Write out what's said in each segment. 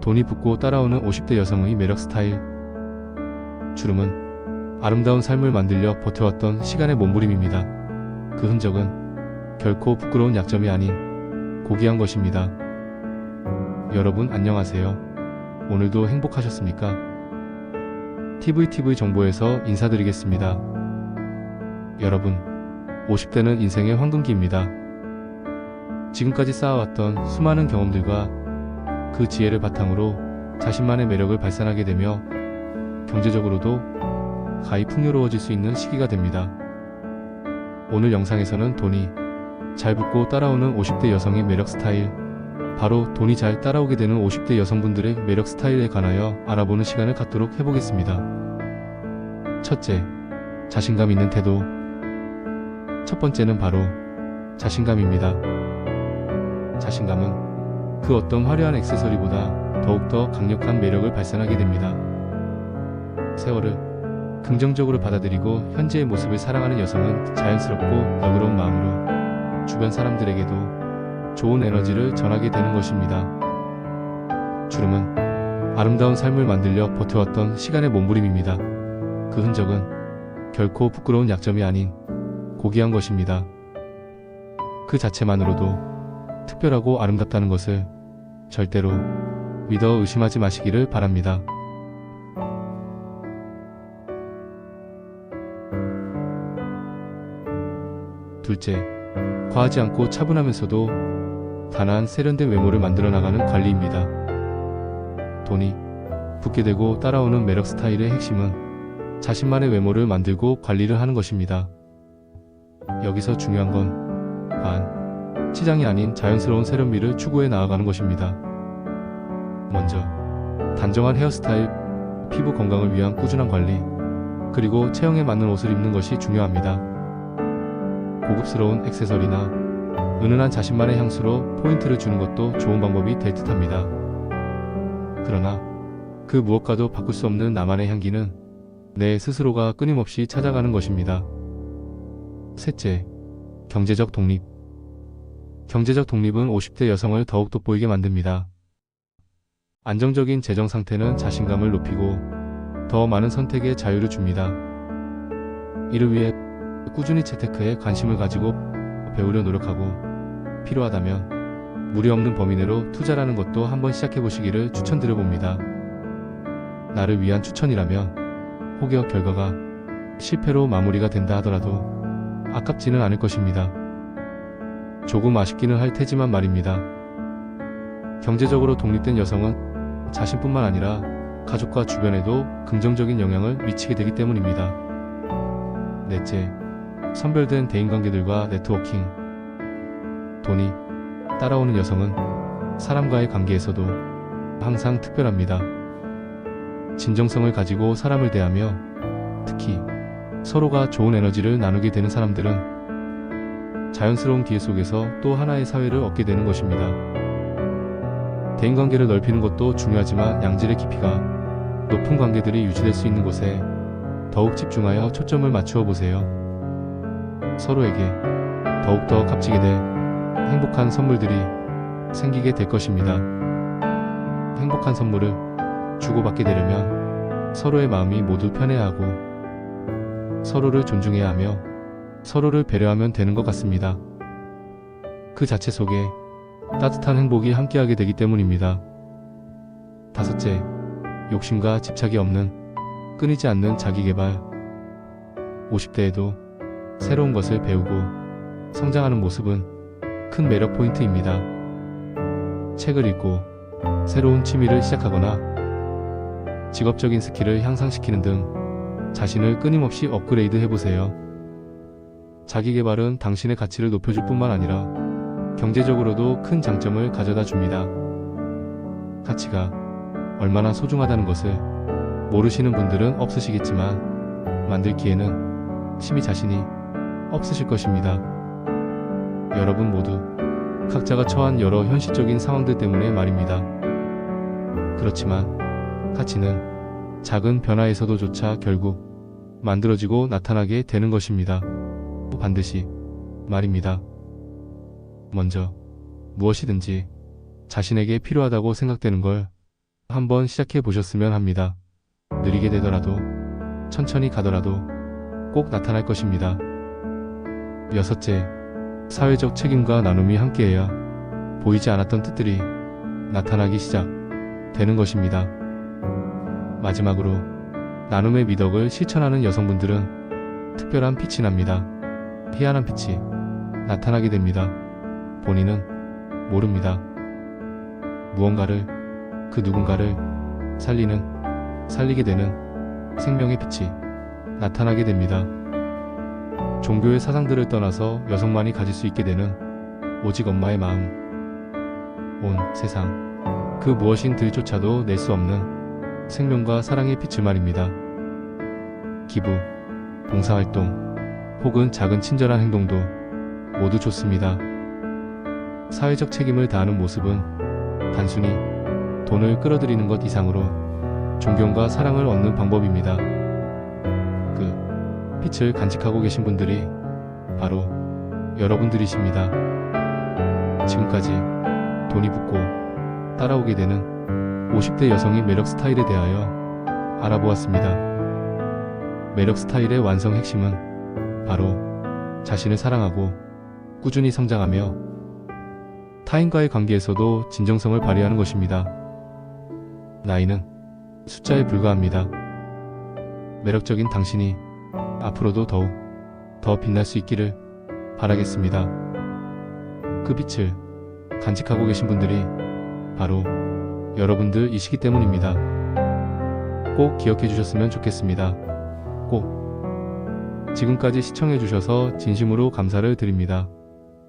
돈이 붙고 따라오는 50대 여성의 매력 스타일. 주름은 아름다운 삶을 만들려 버텨왔던 시간의 몸부림입니다. 그 흔적은 결코 부끄러운 약점이 아닌 고귀한 것입니다. 여러분 안녕하세요. 오늘도 행복하셨습니까? TVTV 정보에서 인사드리겠습니다. 여러분, 50대는 인생의 황금기입니다. 지금까지 쌓아왔던 수많은 경험들과 그 지혜를 바탕으로 자신만의 매력을 발산하게 되며 경제적으로도 가히 풍요로워질 수 있는 시기가 됩니다. 오늘 영상에서는 돈이 잘 붙고 따라오는 50대 여성의 매력 스타일, 바로 돈이 잘 따라오게 되는 50대 여성분들의 매력 스타일에 관하여 알아보는 시간을 갖도록 해보겠습니다. 첫째, 자신감 있는 태도. 첫 번째는 바로 자신감입니다. 자신감은 그 어떤 화려한 액세서리보다 더욱더 강력한 매력을 발산하게 됩니다. 세월을 긍정적으로 받아들이고 현재의 모습을 사랑하는 여성은 자연스럽고 너그러운 마음으로 주변 사람들에게도 좋은 에너지를 전하게 되는 것입니다. 주름은 아름다운 삶을 만들려 버텨왔던 시간의 몸부림입니다. 그 흔적은 결코 부끄러운 약점이 아닌 고귀한 것입니다. 그 자체만으로도 특별하고 아름답다는 것을 절대로 믿어 의심하지 마시기를 바랍니다. 둘째, 과하지 않고 차분하면서도 단아한 세련된 외모를 만들어 나가는 관리입니다. 돈이 붙게 되고 따라오는 매력 스타일의 핵심은 자신만의 외모를 만들고 관리를 하는 것입니다. 여기서 중요한 건 치장이 아닌 자연스러운 세련미를 추구해 나아가는 것입니다. 먼저 단정한 헤어스타일, 피부 건강을 위한 꾸준한 관리, 그리고 체형에 맞는 옷을 입는 것이 중요합니다. 고급스러운 액세서리나 은은한 자신만의 향수로 포인트를 주는 것도 좋은 방법이 될 듯합니다. 그러나 그 무엇과도 바꿀 수 없는 나만의 향기는 내 스스로가 끊임없이 찾아가는 것입니다. 셋째, 경제적 독립. 경제적 독립은 50대 여성을 더욱 돋보이게 만듭니다. 안정적인 재정 상태는 자신감을 높이고 더 많은 선택의 자유를 줍니다. 이를 위해 꾸준히 재테크에 관심을 가지고 배우려 노력하고, 필요하다면 무리 없는 범위 내로 투자라는 것도 한번 시작해 보시기를 추천드려 봅니다. 나를 위한 추천이라면 혹여 결과가 실패로 마무리가 된다 하더라도 아깝지는 않을 것입니다. 조금 아쉽기는 할 테지만 말입니다. 경제적으로 독립된 여성은 자신뿐만 아니라 가족과 주변에도 긍정적인 영향을 미치게 되기 때문입니다. 넷째, 선별된 대인관계들과 네트워킹. 돈이 따라오는 여성은 사람과의 관계에서도 항상 특별합니다. 진정성을 가지고 사람을 대하며 특히 서로가 좋은 에너지를 나누게 되는 사람들은 자연스러운 기회 속에서 또 하나의 사회를 얻게 되는 것입니다. 대인관계를 넓히는 것도 중요하지만 양질의 깊이가 높은 관계들이 유지될 수 있는 곳에 더욱 집중하여 초점을 맞추어 보세요. 서로에게 더욱더 값지게 될 행복한 선물들이 생기게 될 것입니다. 행복한 선물을 주고받게 되려면 서로의 마음이 모두 편해야 하고 서로를 존중해야 하며 서로를 배려하면 되는 것 같습니다. 그 자체 속에 따뜻한 행복이 함께하게 되기 때문입니다. 다섯째, 욕심과 집착이 없는 끊이지 않는 자기개발. 50대에도 새로운 것을 배우고 성장하는 모습은 큰 매력 포인트입니다. 책을 읽고 새로운 취미를 시작하거나 직업적인 스킬을 향상시키는 등 자신을 끊임없이 업그레이드 해보세요. 자기개발은 당신의 가치를 높여줄 뿐만 아니라 경제적으로도 큰 장점을 가져다 줍니다. 가치가 얼마나 소중하다는 것을 모르시는 분들은 없으시겠지만 만들기에는 심히 자신이 없으실 것입니다. 여러분 모두 각자가 처한 여러 현실적인 상황들 때문에 말입니다. 그렇지만 가치는 작은 변화에서도 조차 결국 만들어지고 나타나게 되는 것입니다. 반드시 말입니다. 먼저 무엇이든지 자신에게 필요하다고 생각되는 걸 한번 시작해 보셨으면 합니다. 느리게 되더라도, 천천히 가더라도 꼭 나타날 것입니다. 여섯째, 사회적 책임과 나눔이 함께해야 보이지 않았던 뜻들이 나타나기 시작되는 것입니다. 마지막으로, 나눔의 미덕을 실천하는 여성분들은 특별한 빛이 납니다. 희한한 빛이 나타나게 됩니다. 본인은 모릅니다. 무언가를, 그 누군가를 살리게 되는 생명의 빛이 나타나게 됩니다. 종교의 사상들을 떠나서 여성만이 가질 수 있게 되는 오직 엄마의 마음. 온 세상 그 무엇인들조차도 낼 수 없는 생명과 사랑의 빛을 말입니다. 기부, 봉사활동, 혹은 작은 친절한 행동도 모두 좋습니다. 사회적 책임을 다하는 모습은 단순히 돈을 끌어들이는 것 이상으로 존경과 사랑을 얻는 방법입니다. 그 빛을 간직하고 계신 분들이 바로 여러분들이십니다. 지금까지 돈이 붙고 따라오게 되는 50대 여성의 매력 스타일에 대하여 알아보았습니다. 매력 스타일의 완성 핵심은 바로 자신을 사랑하고 꾸준히 성장하며 타인과의 관계에서도 진정성을 발휘하는 것입니다. 나이는 숫자에 불과합니다. 매력적인 당신이 앞으로도 더욱 더 빛날 수 있기를 바라겠습니다. 그 빛을 간직하고 계신 분들이 바로 여러분들이시기 때문입니다. 꼭 기억해 주셨으면 좋겠습니다. 꼭. 지금까지 시청해 주셔서 진심으로 감사를 드립니다.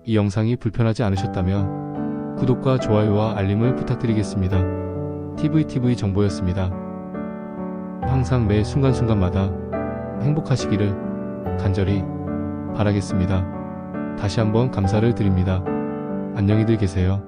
이 영상이 불편하지 않으셨다면 구독과 좋아요와 알림을 부탁드리겠습니다. TVTV 정보였습니다. 항상 매 순간순간마다 행복하시기를 간절히 바라겠습니다. 다시 한번 감사를 드립니다. 안녕히들 계세요.